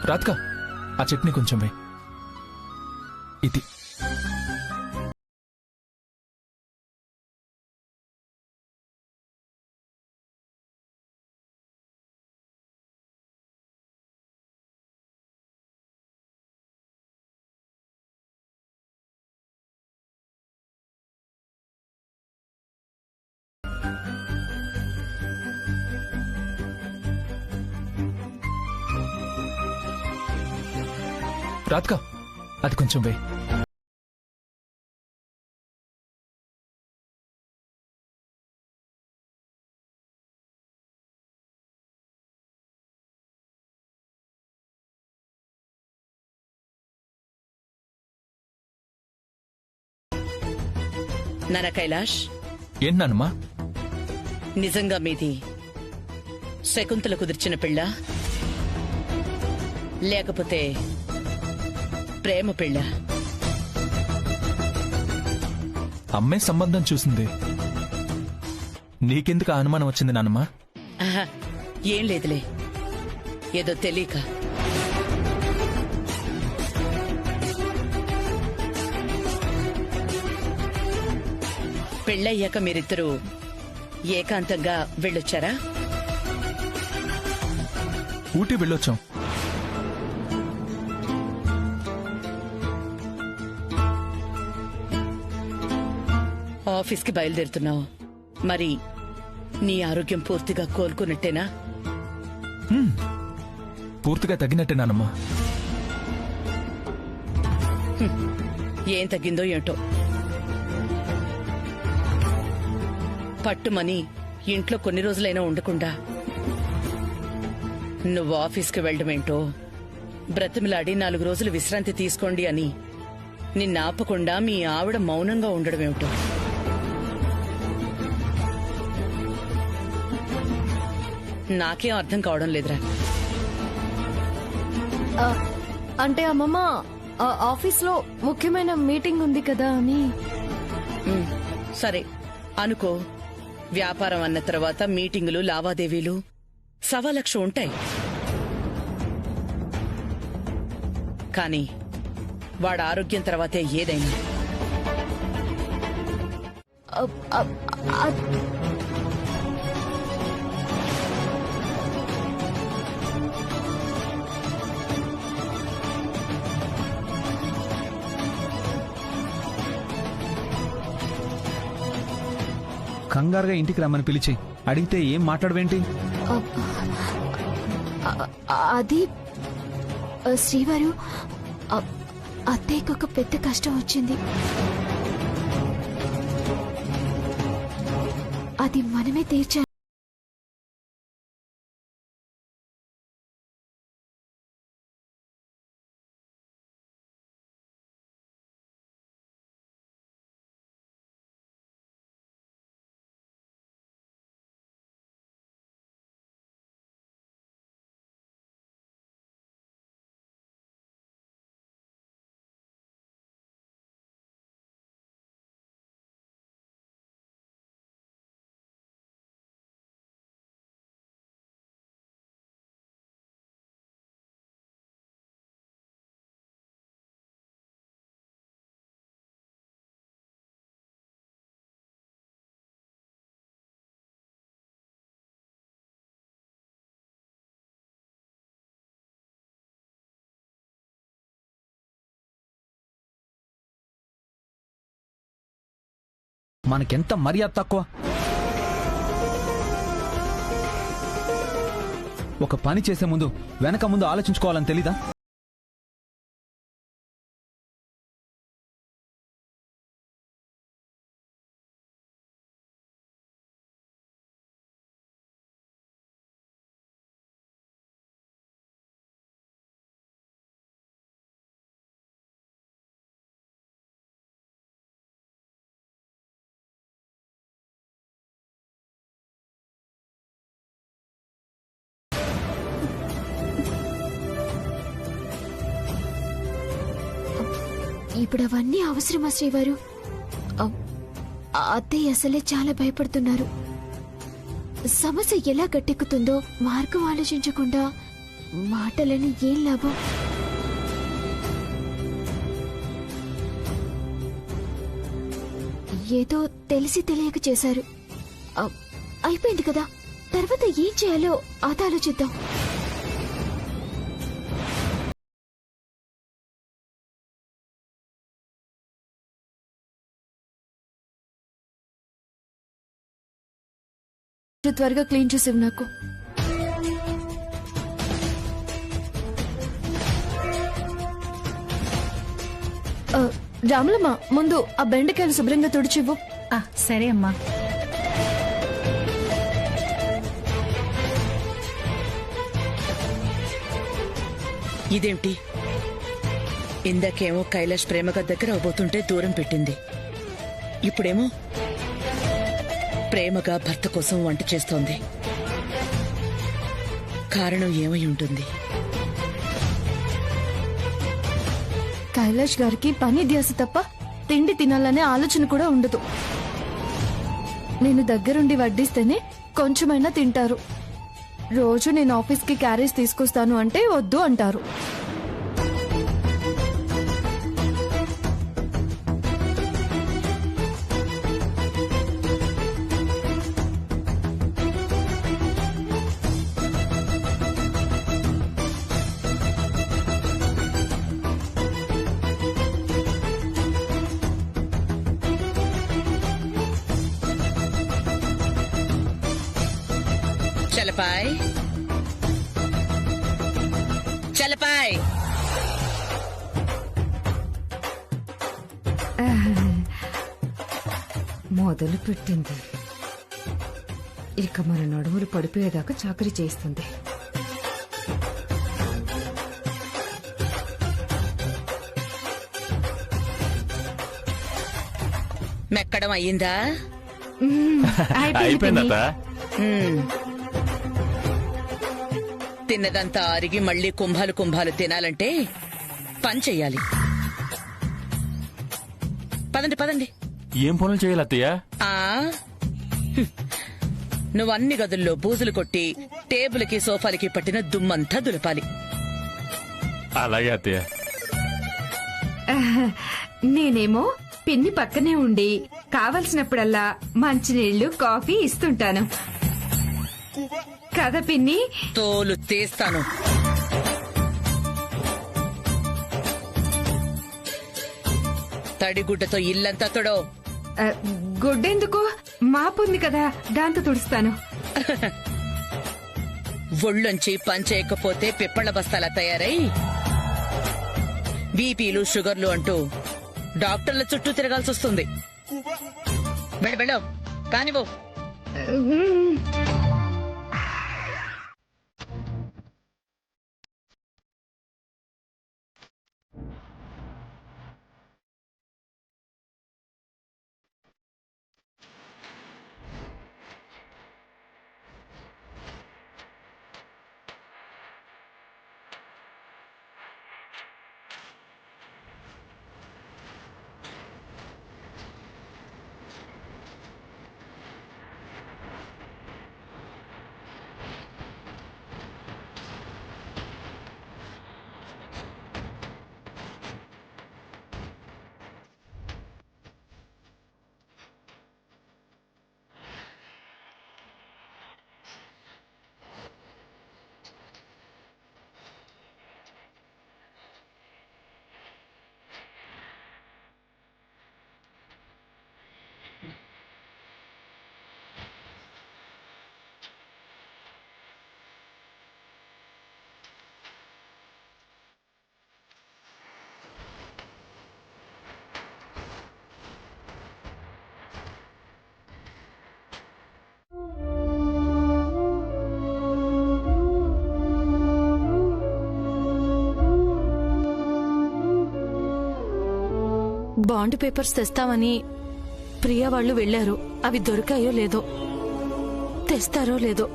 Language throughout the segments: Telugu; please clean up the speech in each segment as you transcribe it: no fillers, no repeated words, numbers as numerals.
రాధిక ఆ చట్నీ కొంచెం వే. ఇది రాధిక అది కొంచెం వే. నాన్న కైలాష్, ఏంటి నాన్నమ్మా? నిజంగా మీది శకుంతల కుదిర్చిన పెళ్ళ లేకపోతే ప్రేమ పెళ్ళ? అమ్మే సంబంధం చూసింది, నీకెందుకు ఆ అనుమానం వచ్చింది నాన్నమ్మా? ఆహా, ఏం లేదులే, ఏదో తెలియక. పెళ్ళయ్యాక మీరిద్దరూ ఏకాంతంగా వెళ్ళొచ్చారా? ఊటీ వెళ్ళొచ్చాం. ఆఫీస్కి బయలుదేరుతున్నావు, మరి నీ ఆరోగ్యం పూర్తిగా కోలుకున్నట్టేనా? పూర్తిగా తగ్గినట్టే నాన్నమ్మా. ఏం తగ్గిందో ఏంటో. పట్టుమని ఇంట్లో కొన్ని రోజులైనా ఉండకుండా నువ్వు ఆఫీస్కి వెళ్ళడమేంటో, బ్రతిమిలాడి 4 రోజులు విశ్రాంతి తీసుకోండి అని నిన్నాపకుండా మీ ఆవిడ మౌనంగా ఉండడమేమిటో. నాకేం అర్థం కావడం లేదురా. అంటే అమ్మమ్మ ఆఫీస్లో ముఖ్యమైన మీటింగ్ ఉంది కదా అని. సరే అనుకో, వ్యాపారం అన్న తర్వాత మీటింగులు, లావాదేవీలు 1,00,000 ఉంటాయి. కానీ వాడు ఆరోగ్యం తర్వాతే ఏదైనా. కంగారుగా ఇంటికి రమ్మని పిలిచి అడిగితే ఏం మాట్లాడవేంటి? అది శ్రీవారు, అత్తయ్యకు ఒక పెద్ద కష్టం వచ్చింది. అది మనమే తీర్చాలి. మనకెంత మర్యాద తక్కువ. ఒక పని చేసే ముందు వెనక ముందు ఆలోచించుకోవాలని తెలీదా? ఇప్పుడు అవన్నీ అవసరమా శ్రీవారు? అత్తయ్య అసలే చాలా భయపడుతున్నారు. సమస్య ఎలా గట్టెక్కుతుందో మార్గం ఆలోచించకుండా మాటలని ఏం లాభం? ఏదో తెలిసి తెలియక చేశారు. అయిపోయింది కదా, తర్వాత ఏం చేయాలో అది ఆలోచిద్దాం. త్వరగా క్లీన్ చేసేవి నాకు. రాములమ్మ, ముందు ఆ బెండకాయలు శుభ్రంగా తుడిచివ్వు. సరే అమ్మా. ఇదేంటి? ఇందాకేమో కైలాష్ ప్రేమగా దగ్గర అవబోతుంటే దూరం పెట్టింది. ఇప్పుడేమో ప్రేమగా భర్త కోసం వంట చేస్తోంది. కారణం ఏమై ఉంటుంది? కైలాష్ గారికి పని ధ్యాస తప్ప తిండి తినాలనే ఆలోచన కూడా ఉండదు. నేను దగ్గరుండి వడ్డిస్తేనే కొంచెమైనా తింటారు. రోజు నేను ఆఫీస్కి క్యారేజ్ తీసుకొస్తాను అంటే వద్దు అంటారు. చలపాయ్, చలపాయ్. మొదలు పెట్టింది. ఇక మన నడుములు పడిపోయేదాకా చాకరీ చేస్తుంది. మెక్కడం అయ్యిందా? అయిపోయిందట. తిన్నదంతా అరిగి మళ్లీ కుంభాలు కుంభాలు తినాలంటే పని చెయ్యాలి. పదండి పదండి. ఏం పనులు చేయాలి అత్తయ్య? నువ్వన్ని గదుల్లో బూజులు కొట్టి టేబుల్కి సోఫాలకి పట్టిన దుమ్మంతా దులపాలి. అలాగే అత్తయ్య. నేనేమో పిన్ని పక్కనే ఉండి కావలసినప్పుడల్లా మంచినీళ్లు కాఫీ ఇస్తుంటాను కదా పిన్ని. తోలు తీస్తాను. తడిగుడ్డతో ఇల్లంతా తొడో. గుడ్డెందుకు? మాపుంది కదా, దాంతో తుడుస్తాను. ఒళ్ళొంచి పనిచేయకపోతే పిప్పళ్ల బస్తాలా తయారై బీపీలు షుగర్లు అంటూ డాక్టర్ల చుట్టూ తిరగాల్సి వస్తుంది. వెళ్ళు కానివో. బాండ్ పేపర్స్ తెస్తామని ప్రియా వాళ్ళు వెళ్లారు. అవి దొరికాయో లేదో, తెస్తారో లేదో.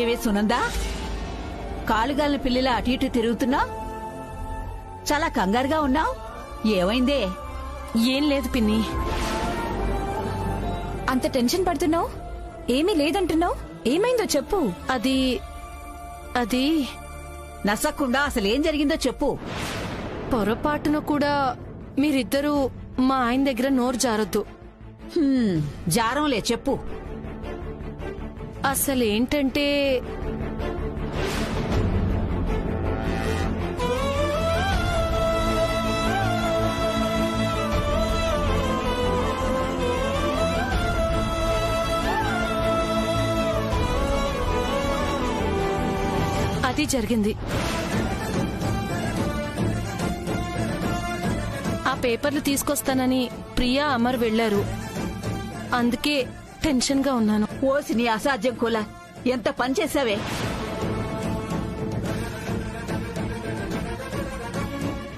ఏవే సునందా, కాలుగాలిన పిల్లల అటు ఇటు తిరుగుతున్నా, చాలా కంగారుగా ఉన్నావు. ఏమైందే? ఏం లేదు పిన్ని. అంత టెన్షన్ పడుతున్నావు? ఏమీ లేదంటున్నావు. ఏమైందో చెప్పు. అది నసక్కుండా అసలేం జరిగిందో చెప్పు. పొరపాటున కూడా మీరిద్దరూ మా ఆయన దగ్గర నోరు జారొద్దు. జారంలే, చెప్పు. అసలేంటంటే అది జరిగింది. ఆ పేపర్లు తీసుకొస్తానని ప్రియా అమర్ వెళ్లారు. అందుకే టెన్షన్ గా ఉన్నాను. ఓసి నీ అసాధ్యం కూల, ఎంత పని చేసావే.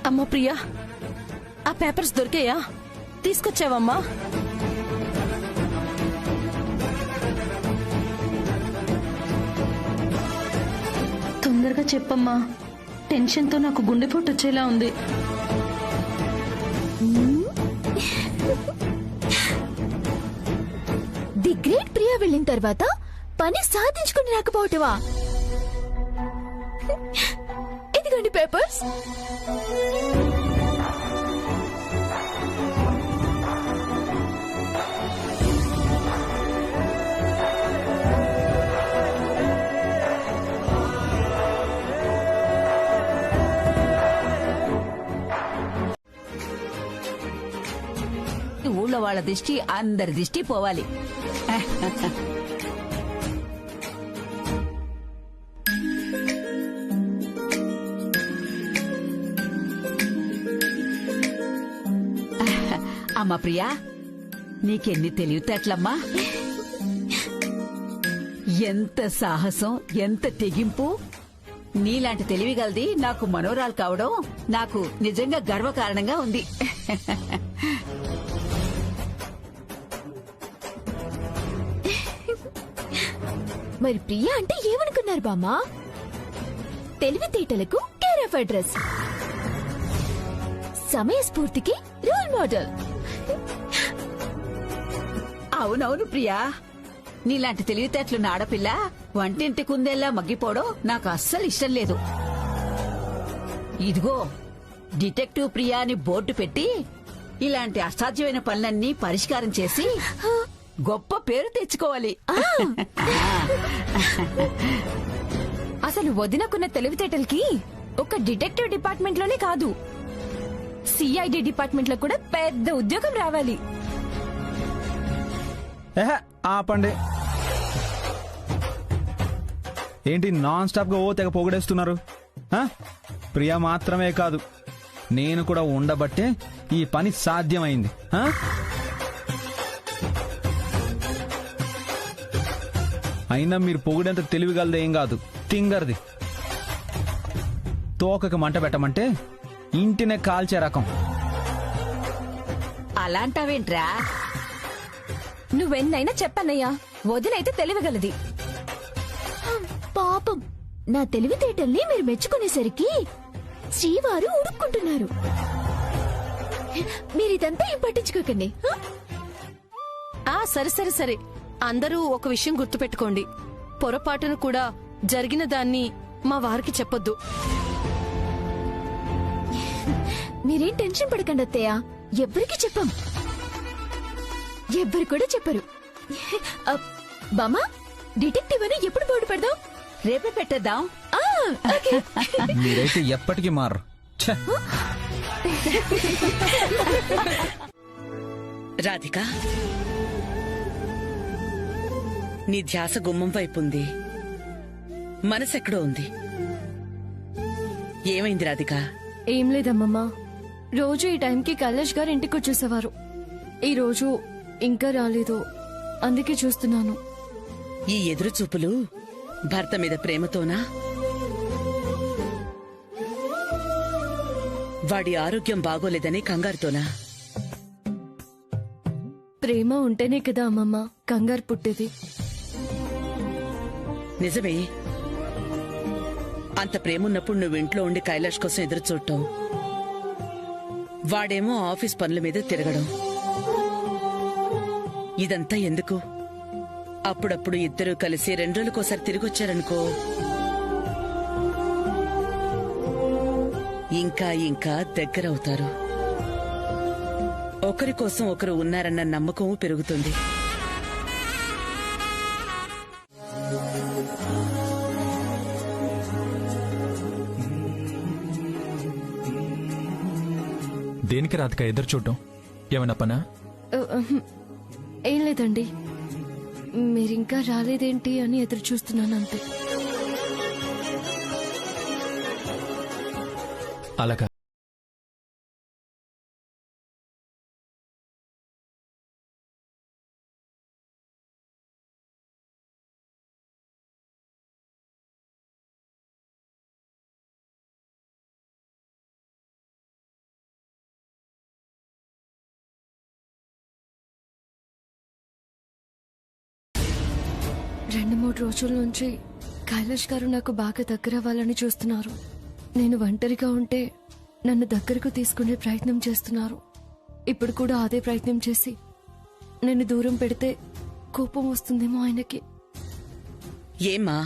అమ్మ ప్రియా, ఆ పేపర్స్ దొరికాయా? తీసుకొచ్చావమ్మా? తొందరగా చెప్పమ్మా, టెన్షన్ తో నాకు గుండెపోటు వచ్చేలా ఉంది. ది గ్రేట్ ప్రియా వెళ్ళిన తర్వాత పని సాధించుకుని రాకపోవటవా? ఇదిగోండి పేపర్స్. ఊళ్ళో వాళ్ళ దిష్టి అందరి దిష్టి పోవాలి. అమ్మా ప్రియా, నీకెన్ని తెలివితేటలమ్మా. ఎంత సాహసం, ఎంత తెగింపు. నీలాంటి తెలివిగలది నాకు మనోరాలు కావడం నాకు నిజంగా గర్వకారణంగా ఉంది. మరి ప్రియా అంటే ఏమనుకున్నారు బామ్మా? తెలివితేటలకు కేర్ ఆఫ్ అడ్రస్, సమయస్ఫూర్తికి రోల్ మోడల్. అవునవును ప్రియా, నీలాంటి తెలివితేటలున్న ఆడపిల్ల వంటింటి కుందేలా మగ్గిపోవడం నాకు అస్సలు ఇష్టం లేదు. ఇదిగో డిటెక్టివ్ ప్రియా అని బోర్డు పెట్టి ఇలాంటి అసాధ్యమైన పనులన్నీ పరిష్కారం చేసి గొప్ప పేరు తెచ్చుకోవాలి. అసలు వదినకున్న తెలివితేటలకి ఒక డిటెక్టివ్ డిపార్ట్మెంట్ లోనే కాదు, సిఐడి డిపార్ట్మెంట్ లో కూడా పెద్ద ఉద్యోగం రావాలి. ఆపండి. ఏంటి నాన్ స్టాప్ గా తెగ పొగడేస్తున్నారు? ప్రియా మాత్రమే కాదు, నేను కూడా ఉండబట్టే ఈ పని సాధ్యమైంది. అయినా మీరు పొగిడేంత తెలివిగలది ఏం కాదు, తింగర్ది. తోకకి మంట పెట్టమంటే ఇంటినే కాల్చే రకం. అలాంటావేంట్రా? నువ్వెన్నైనా చెప్పన్నయ్యా, వదినైతే తెలివిగలది. పాపం, నా తెలివితేటల్ని మీరు మెచ్చుకునేసరికి శ్రీవారు ఉడుక్కుంటున్నారు. మీరిదంతా ఏం పట్టించుకోకండి. సరే సరే సరే, అందరూ ఒక విషయం గుర్తుపెట్టుకోండి. పొరపాటును కూడా జరిగిన దాన్ని మా వారికి చెప్పొద్దు. మీరేం టెన్షన్ పడకండి అత్తయ్య, ఎవ్వరికి చెప్పం. ఎవ్వరు కూడా చెప్పరు. బామా, డిటెక్టివ్ అని ఎప్పుడు బోర్డు పెడదాం? రేపే పెట్టేద్దాం. మీరైతే ఎప్పటికీ మారు. రాధిక, నీ ధ్యాస గుమ్మం వైపు ఉంది, మనసెక్కడో ఉంది. ఏమైంది రాధిక? ఏం లేదమ్మమ్మా, రోజు ఈ టైంకి కైలాష్ గారు ఇంటికి వచ్చేసేవారు. ఈ రోజు ఇంకా రాలేదు, అందుకే చూస్తున్నాను. ఈ ఎదురు చూపులు భర్త మీద ప్రేమతోనా, వాడి ఆరోగ్యం బాగోలేదని కంగారుతోనా? ప్రేమ ఉంటేనే కదా అమ్మమ్మ కంగారు పుట్టేది. నిజమే. అంత ప్రేమున్నప్పుడు నువ్వు ఇంట్లో ఉండి కైలాష్ కోసం ఎదురు చూడటం, వాడేమో ఆఫీస్ పనుల మీద తిరగడం, ఇదంతా ఎందుకు? అప్పుడప్పుడు ఇద్దరూ కలిసి 2 రోజులకోసారి తిరిగొచ్చారనుకో, ఇంకా ఇంకా దగ్గరవుతారు. ఒకరి కోసం ఒకరు ఉన్నారన్న నమ్మకం పెరుగుతుంది. దేనికి రాధిక ఎదురు చూడటం? ఏమన్నా పనా? ఏం లేదండి, మీరింకా రాలేదేంటి అని ఎదురు చూస్తున్నాను అంతే. అలాగా. రెండు 3 రోజుల నుంచి కైలాష్ గారు నాకు బాగా దగ్గర అవ్వాలని చూస్తున్నారు. నేను ఒంటరిగా ఉంటే నన్ను దగ్గరకు తీసుకునే ప్రయత్నం చేస్తున్నారు. ఇప్పుడు కూడా అదే ప్రయత్నం చేసి నేను దూరం పెడితే కోపం వస్తుందేమో ఆయనకి. ఏమ్మా,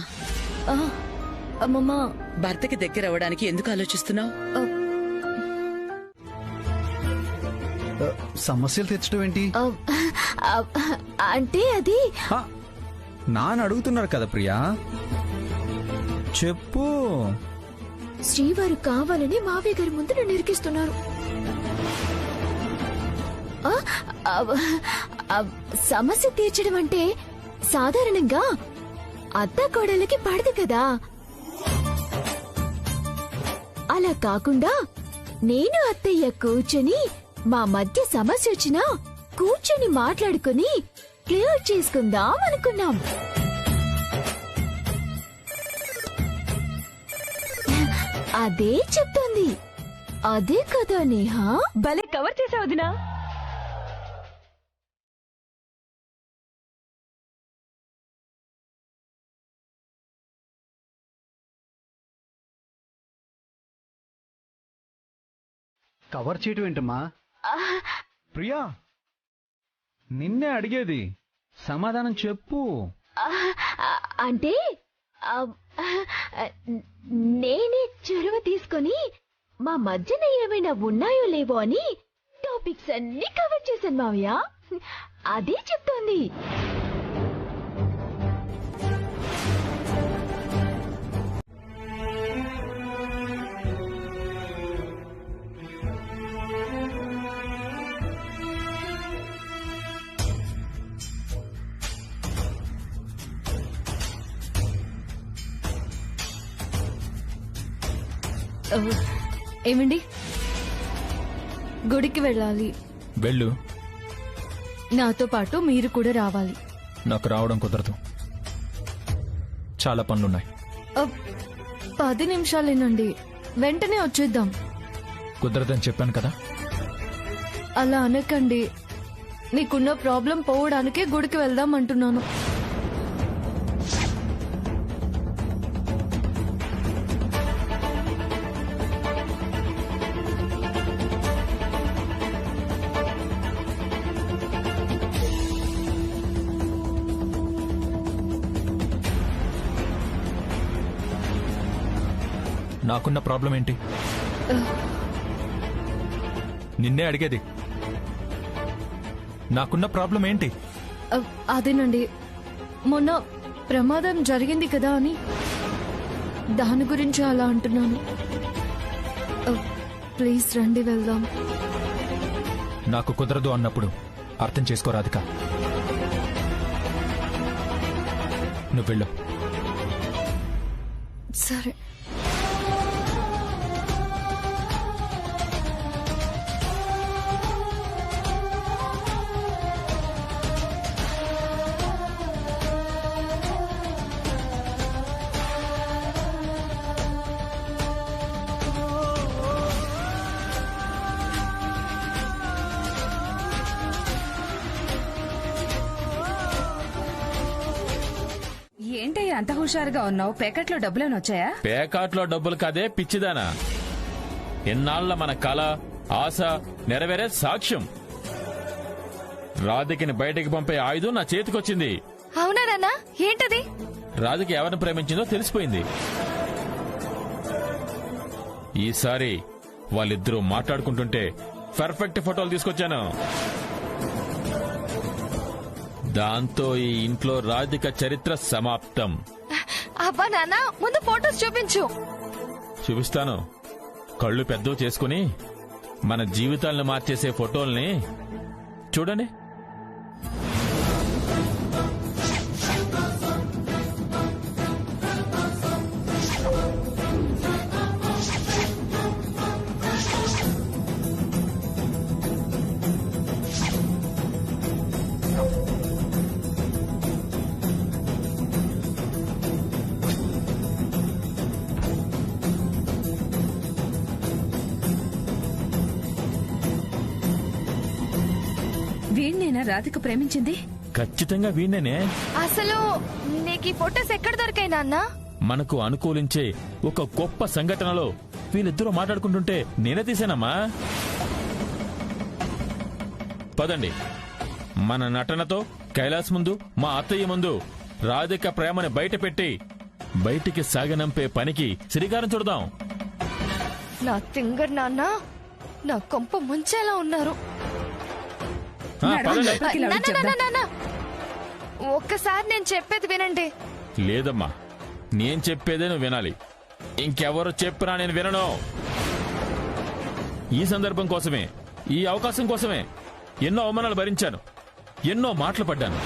అమ్మమ్మా, భర్తకి దగ్గర అవ్వడానికి ఎందుకు ఆలోచిస్తున్నావు? సమస్యలు తెచ్చడం ఏంటి? అంటే అది నాన్న అడుగుతున్నారు కదా ప్రియా, చెప్పు. శ్రీవారు కావాలని మావయ్య గారి ముందు నన్ను ఇరికిస్తున్నారు. సమస్య తీర్చడం అంటే సాధారణంగా అత్త కోడళ్ళకి పడదు కదా. అలా కాకుండా నేను అత్తయ్య కూర్చొని మా మధ్య సమస్య వచ్చినా కూర్చొని మాట్లాడుకుని క్లియర్ చేసుకుందాం అనుకున్నాం. అదే చెప్తోంది. అదే కదా నేహా? భలే కవర్ చేసావు వదినా. కవర్ చేయటం ఏంటమ్మా? ప్రియా, నిన్నే అడిగేది, సమాధానం చెప్పు. అంటే నేనే చొరవ తీసుకొని మా మధ్యన ఏమైనా ఉన్నాయో లేవో అని టాపిక్స్ అన్ని కవర్ చేశాను మావయ్య. అదే చెప్తోంది. ఏమండి, గుడికి వెళ్ళాలి. వెళ్ళు. నాతో పాటు మీరు కూడా రావాలి. నాకు రావడం కుదరదు, చాలా పనులున్నాయి. 10 నిమిషాలేనండి, వెంటనే వచ్చేద్దాం. కుదరదని చెప్పాను కదా. అలా అనకండి, నీకున్న ప్రాబ్లం పోవడానికే గుడికి వెళ్దాం అంటున్నాను. నాకున్న ప్రాబ్లం ఏంటి? నిన్నే అడిగేది. నాకున్న ప్రాబ్లం ఏంటి? అదేనండి, మొన్న ప్రమాదం జరిగింది కదా అని దాని గురించి అలా అంటున్నాను. ప్లీజ్ రండి, వెళ్దాం. నాకు కుదరదు అన్నప్పుడు అర్థం చేసుకో రాధిక. నువ్వు వెళ్ళు. సరే. ఏంటయ్యా అంత హుషారుగా ఉన్నావు? ప్యాకెట్లో డబ్బులేని వచ్చాయా? పేకాట్లో డబ్బులు కాదే పిచ్చిదానా. ఎన్నాళ్ల మన కళ ఆశ నెరవేరే సాక్ష్యం. రాధికని బయటికి పంపే ఆయుధం నా చేతికొచ్చింది. అవునా నాన్న? ఏంటది? రాధిక ఎవరిని ప్రేమించిందో తెలిసిపోయింది. ఈసారి వాళ్ళిద్దరూ మాట్లాడుకుంటుంటే పర్ఫెక్ట్ ఫోటోలు తీసుకొచ్చాను. దాంతో ఈ ఇంట్లో రాధిక చరిత్ర సమాప్తం. అబ్బా నాన్న, ముందు ఫోటోస్ చూపించు. చూపిస్తాను. కళ్ళు పెద్దవి చేసుకుని మన జీవితాలను మార్చేసే ఫోటోల్ని చూడండి. వీణ్ణేనా రాధిక ప్రేమించింది? ఖచ్చితంగా వీణ్ణేనే. అసలు నీకు ఈ ఫోటోస్ ఎక్కడ దొరికాయి నాన్న? మనకు అనుకూలించే ఒక గొప్ప సంఘటనలో వీళ్ళిద్దరూ మాట్లాడుకుంటుంటే నేనే తీశానమ్మా. పదండి, మన నటనతో కైలాస్ ముందు, మా అత్తయ్య ముందు రాధిక ప్రేమని బయట పెట్టి బయటికి సాగనంపే పనికి శ్రీకారం చుడదాం. నా తింగర్ నాన్న నా కొంప ముంచేలా ఉన్నారు. పదండి. నాన్న, ఒక్కసారి నేను చెప్పేది వినండి. లేదమ్మా, నేను చెప్పేదే నువ్వు వినాలి. ఇంకెవరు చెప్పినా నేను వినను. ఈ సందర్భం కోసమే, ఈ అవకాశం కోసమే ఎన్నో అవమానాలు భరించాను, ఎన్నో మాటలు పడ్డాను.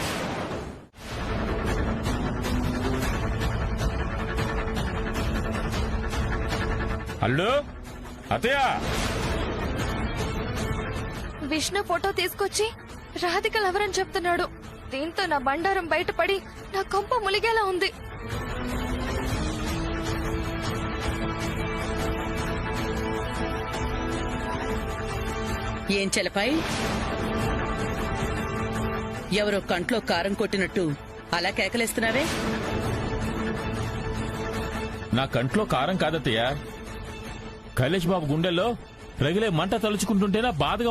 హలో అత్తయ్య, విష్ణు ఫోటో తీసుకొచ్చి రాధికలు ఎవరని చెప్తున్నాడు. దీంతో నా బండారం బయటపడి నా కొంప ములిగేలా ఉంది. ఏం చెలపై? ఎవరో కంట్లో కారం కొట్టినట్టు అలా కేకలేస్తున్నావే? నా కంట్లో కారం కాదత్తయ్య, కైలేష్ బాబు గుండెల్లో రగిలే మంట తలుచుకుంటుంటేనా బాధగా.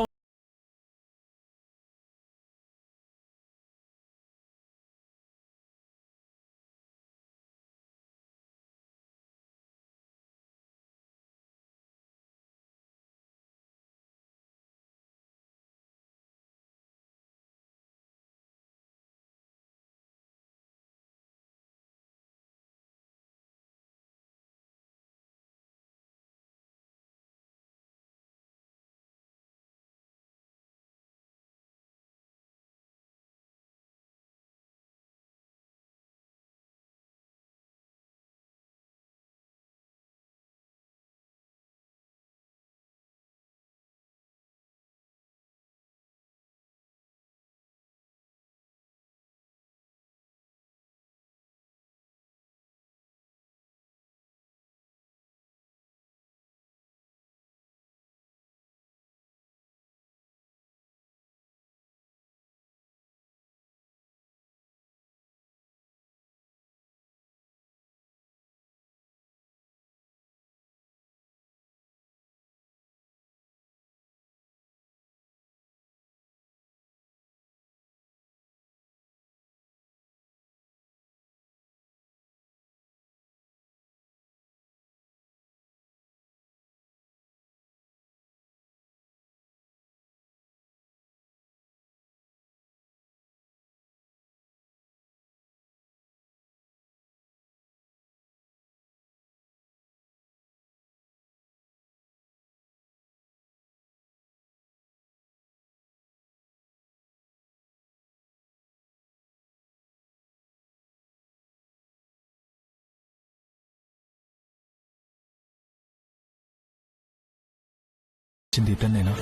ఇతన్నేనా?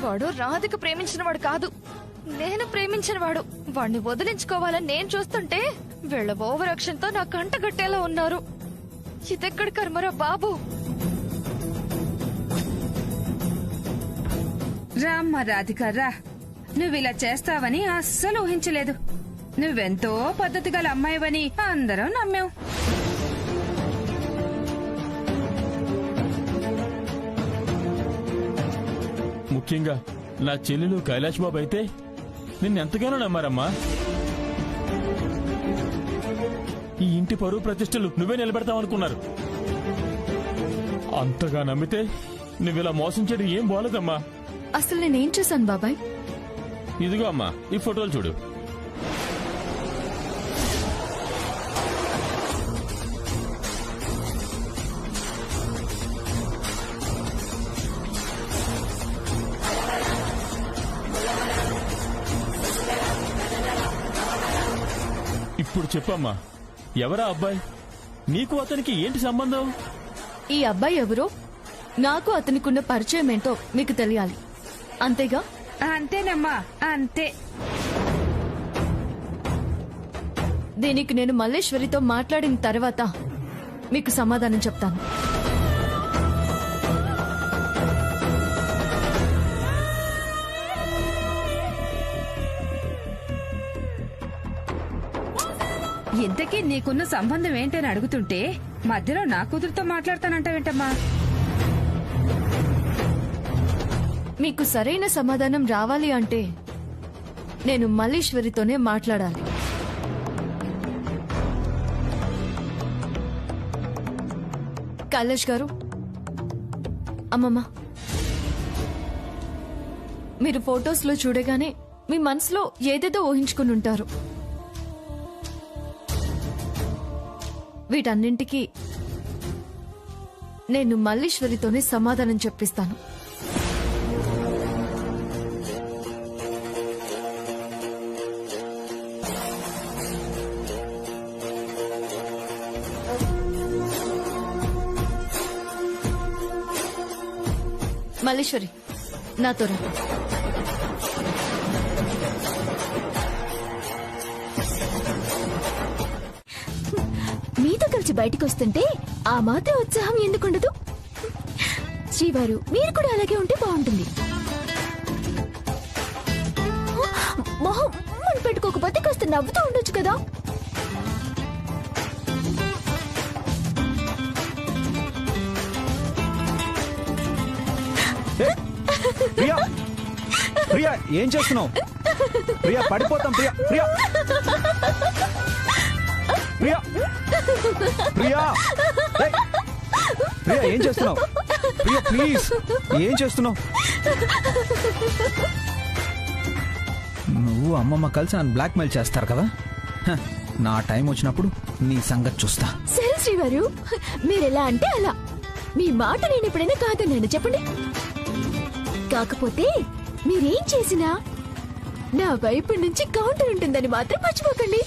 వాడు రాధిక ప్రేమించిన వాడు కాదు, నేను ప్రేమించిన వాడు. వాడిని వదిలించుకోవాలని నేను చూస్తుంటే వీళ్ళ ఓవర్ యాక్షన్ తో నా కంట గట్టేలా ఉన్నారు. ఇదెక్కడ కర్మరా బాబు. రామ్మ రాధిక రా. నువ్విలా చేస్తావని అస్సలు ఊహించలేదు. నువ్వెంతో పద్ధతి గల అమ్మాయివని అందరం నమ్మాం. ముఖ్యంగా నా చెల్లెలు కైలాష్ బాబు అయితే నిన్నెంతగానో నమ్మారమ్మా. ఈ ఇంటి పరువు ప్రతిష్టలు నువ్వే నిలబెడతావనుకున్నారు. అంతగా నమ్మితే నువ్విలా మోసం చేయడం ఏం బాలేదమ్మా. అసలు నేనేం చేశాను బాబాయ్? ఇదిగో అమ్మా, ఈ ఫోటోలు చూడు. ఇప్పుడు చెప్పమ్మా, ఎవరా అబ్బాయి? నీకు అతనికి ఏంటి సంబంధం? ఈ అబ్బాయి ఎవరో, నాకు అతనికున్న పరిచయం ఏంటో మీకు తెలియాలి, అంతేగా? అంతేనమ్మా, అంతే. దీనికి నేను మల్లేశ్వరితో మాట్లాడిన తర్వాత మీకు సమాధానం చెప్తాను. ఇంతకీ నీకున్న సంబంధం ఏంటని అడుగుతుంటే మధ్యలో నా కూతురుతో మాట్లాడతానంటావేంటమ్మా? మీకు సరైన సమాధానం రావాలి అంటే నేను మల్లేశ్వరితోనే మాట్లాడాలి. కైలాష్ గారు, అమ్మమ్మ, మీరు ఫొటోస్లో చూడగానే మీ మనసులో ఏదేదో ఊహించుకుని ఉంటారు. వీటన్నింటికి నేను మల్లేశ్వరితోనే సమాధానం చెప్పిస్తాను. మల్లేశ్వరి, నాతో రా. మీతో కలిసి బయటకు వస్తుంటే ఆ మాత్రం ఉత్సాహం ఎందుకుండదు? శ్రీవారు, మీరు కూడా అలాగే ఉంటే బాగుంటుంది. మొహం మనం పెట్టుకోకపోతే కాస్త నవ్వుతూ ఉండొచ్చు కదా. ప్రియా, ప్రియా, ఏం చేస్తున్నావు? ప్రియా, పడిపోతాం. ప్రియా, ప్రియా, ప్రియా, ప్రియా, ఏయ్! ప్రియా, ఏం చేస్తున్నావు? ప్రియా, ప్లీజ్, ఏం చేస్తున్నావు? నువ్వు అమ్మమ్మ కలిసి నన్ను బ్లాక్మెయిల్ చేస్తారు కదా. హ, నా టైం వచ్చినప్పుడు నీ సంగతి చూస్తా. సరే శ్రీవారు, మీరెలా అంటే అలా. మీ మాట నేను ఎప్పుడైనా కాదన్నాను చెప్పండి. కాకపోతే మీరేం చేసినా నా వైపు నుంచి కౌంటర్ ఉంటుందని మాత్రం మర్చిపోకండి.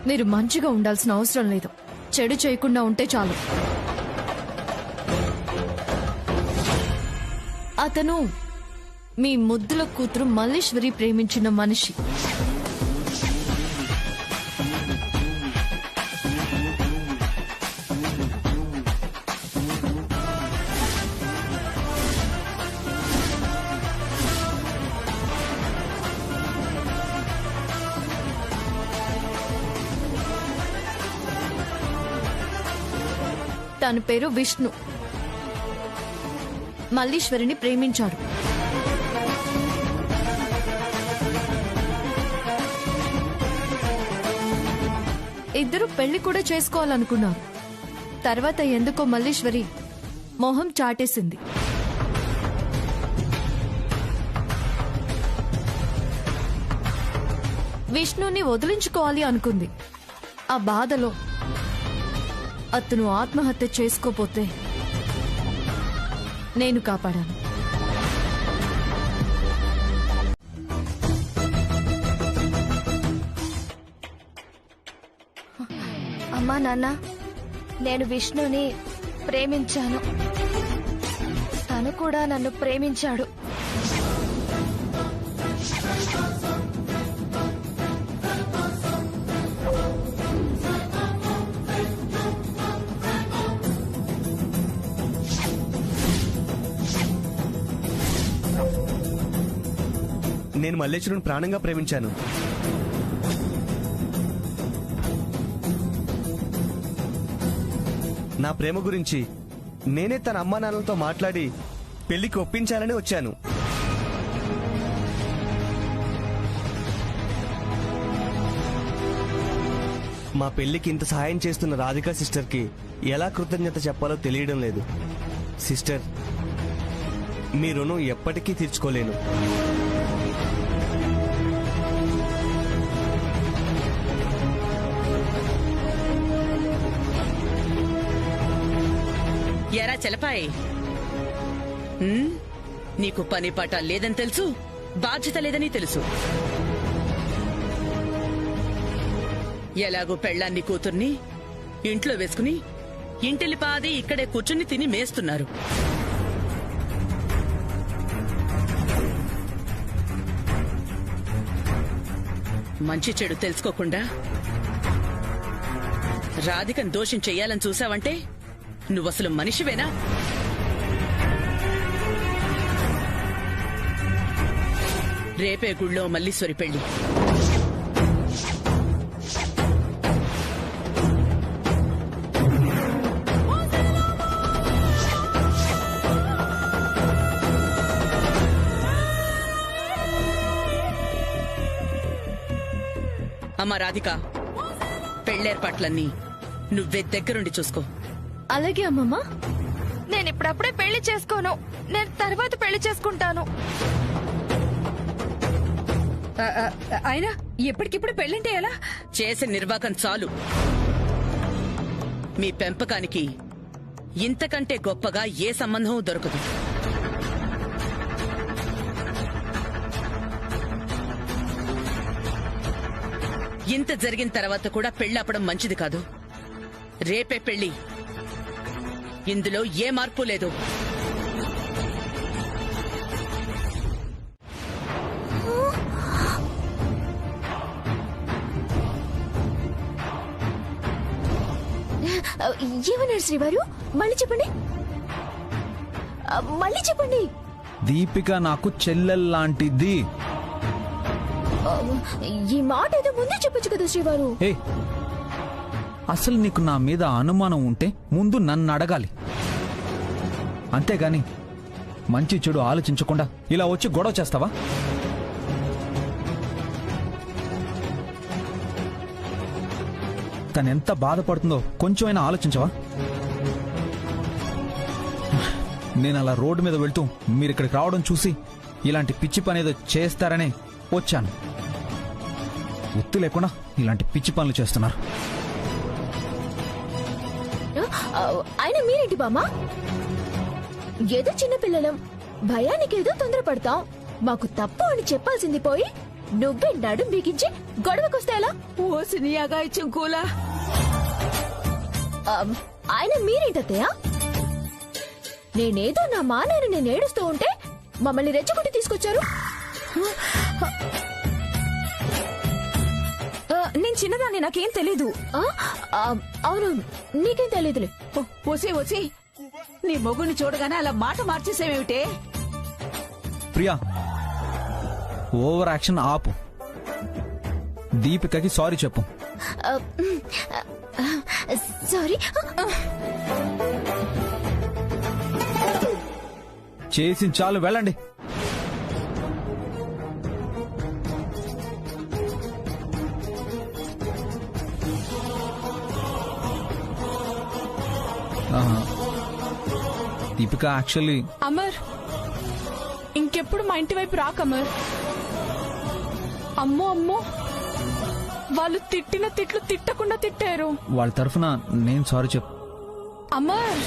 మీరు మంచిగా ఉండాల్సిన అవసరం లేదు, చెడు చేయకుండా ఉంటే చాలు. అతను మీ ముద్దుల కూతురు మల్లేశ్వరి ప్రేమించిన మనిషి. తన పేరు విష్ణు. మల్లీశ్వరిని ప్రేమించాడు. ఇద్దరు పెళ్లి కూడా చేసుకోవాలనుకున్నారు. తర్వాత ఎందుకో మల్లీశ్వరి మొహం చాటేసింది. విష్ణుని వదిలించుకోవాలి అనుకుంది. ఆ బాధలో అతను ఆత్మహత్య చేసుకోపోతే నేను కాపాడాను. అమ్మా నాన్న, నేను విష్ణుని ప్రేమించాను. తను కూడా నన్ను ప్రేమించాడు. నేను మల్లేశ్వరుని ప్రాణంగా ప్రేమించాను. నా ప్రేమ గురించి నేనే తన అమ్మా నాన్నలతో మాట్లాడి పెళ్లికి ఒప్పించాలని వచ్చాను. మా పెళ్లికి ఇంత సహాయం చేస్తున్న రాధికా సిస్టర్కి ఎలా కృతజ్ఞత చెప్పాలో తెలియడం లేదు. సిస్టర్, మీ రుణం ఎప్పటికీ తీర్చుకోలేను. ఎరా చలపాయ్, నీకు పని పాట లేదని తెలుసు, బాధ్యత లేదని తెలుసు. ఎలాగూ పెళ్ళాన్ని కూతుర్ని ఇంట్లో వేసుకుని ఇంటిలిపాది ఇక్కడే కూర్చుని తిని మేస్తున్నారు. మంచి చెడు తెలుసుకోకుండా రాధికను దోషం చెయ్యాలని చూసావంటే నువ్వసలు మనిషివేనా? రేపే గుళ్ళో మల్లీశ్వరి పెళ్లి. అమ్మా రాధిక, పెళ్లేర్పాట్లన్నీ నువ్వే దగ్గరుండి చూసుకో. అలాగే అమ్మమ్మ. నేను ఇప్పుడప్పుడే పెళ్లి చేసుకోను. నేను తర్వాత పెళ్లి చేసుకుంటాను. అయినా ఎప్పటికిప్పుడు పెళ్ళంటే ఎలా? చేసిన నిర్వాకం చాలు. మీ పెంపకానికి ఇంతకంటే గొప్పగా ఏ సంబంధం దొరకదు. ఇంత జరిగిన తర్వాత కూడా పెళ్లాపడం మంచిది కాదు. రేపే పెళ్లి. ఇందులో ఏ మార్పు లేదు. ఏమన్నారు శ్రీవారు? మళ్ళీ చెప్పండి, మళ్ళీ చెప్పండి. దీపిక నాకు చెల్లెల్లాంటిది. ఈ మాట ఏదో ముందే చెప్పొచ్చు కదా శ్రీవారు. అసలు నీకు నా మీద అనుమానం ఉంటే ముందు నన్ను అడగాలి. అంతేగాని మంచి చెడు ఆలోచించకుండా ఇలా వచ్చి గొడవ చేస్తావా? తనెంత బాధపడుతుందో కొంచెమైనా ఆలోచించవా? నేను అలా రోడ్డు మీద వెళ్తూ మీరు ఇక్కడికి రావడం చూసి ఇలాంటి పిచ్చి పని ఏదో చేస్తారనే వచ్చాను. గుర్తు లేకుండా ఇలాంటి పిచ్చి పనులు చేస్తున్నారు. ఆయన మీరేంటి బామ్మ? ఏదో చిన్నపిల్లలం, భయానికేదో తొందరపడతాం. మాకు తప్పు అని చెప్పాల్సింది పోయి నువ్వే నడుం బిగించి గొడవకొస్తే ఎలా? ఓసి నీ అగాయిత్యం కూలా. ఆయన మీరేంటత్తయ్యా? నేనేదో నా మానాన్ని నేను ఏడుస్తూ ఉంటే మమ్మల్ని రెచ్చగొట్టి తీసుకొచ్చారు. నేను చిన్నదాన్ని, నాకేం తెలీదు. అవును, నీకేం తెలీదులే. ఓసి ఓసి, నీ మొగుని చూడగానే అలా మాట మార్చేసేమేమిటే? ప్రియా, ఓవర్ యాక్షన్ ఆపు. దీపికకి సారీ చెప్పు. సారీ. చేసి చాలు, వెళ్ళండి. దీపిక యాక్చువల్లీ అమర్, ఇంకెప్పుడు మా ఇంటి వైపు రాక అమర్. అమ్మో అమ్మో, వాళ్ళు తిట్టిన తిట్లు తిట్టకుండా తిట్టారు. వాళ్ళ తరఫున నేను సారీ చెప్పు. అమర్